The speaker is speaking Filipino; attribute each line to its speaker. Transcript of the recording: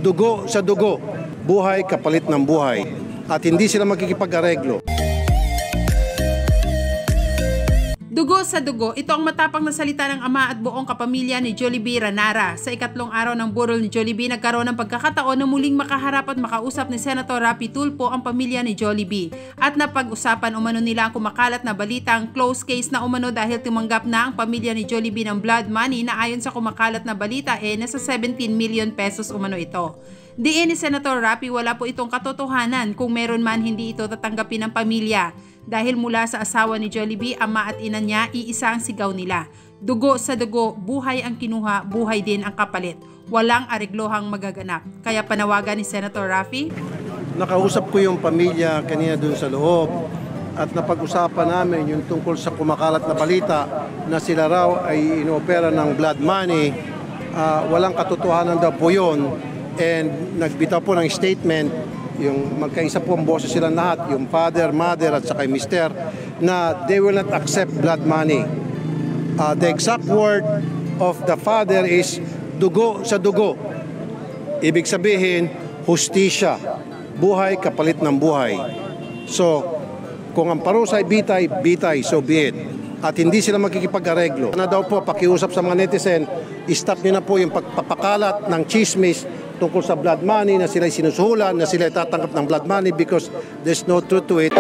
Speaker 1: dugo sa dugo, buhay kapalit ng buhay. At hindi sila makikipag-areglo.
Speaker 2: Dugo sa dugo, ito ang matapang na salita ng ama at buong kapamilya ni Jollibee Ranara. Sa ikatlong araw ng burol ni Jollibee, nagkaroon ng pagkakataon na muling makaharap at makausap ni Senator Raffy Tulfo ang pamilya ni Jollibee. At napag-usapan umano nila ang kumakalat na balita, ang close case na umano dahil tumanggap na ang pamilya ni Jollibee ng blood money na ayon sa kumakalat na balita nasa 17 million pesos umano ito. Diin ni Senator Raffy, wala po itong katotohanan, kung meron man hindi ito tatanggapin ng pamilya. Dahil mula sa asawa ni Jollibee, ama at ina niya, iisa ang sigaw nila. Dugo sa dugo, buhay ang kinuha, buhay din ang kapalit. Walang areglohang magaganap. Kaya panawagan ni Senator Raffy.
Speaker 1: Nakausap ko yung pamilya kanina doon sa loob at napag-usapan namin yung tungkol sa kumakalat na balita na sila raw ay inoopera ng blood money. Walang katotohanan daw po yun. And nagbitaw po ng statement, yung magkaisa po ang boses silang lahat, yung father, mother at saka yung mister, na they will not accept blood money. The exact word of the father is dugo sa dugo. Ibig sabihin, hustisya, buhay kapalit ng buhay. So, kung ang parusa ay bitay, bitay, so be it. At hindi sila makikipag-areglo. Na daw po, pakiusap sa mga netizen, stop nyo na po yung pagpapakalat ng chismis tungkol sa blood money na sila'y sinusuhulan, na sila'y tatanggap ng blood money because there's no truth to it.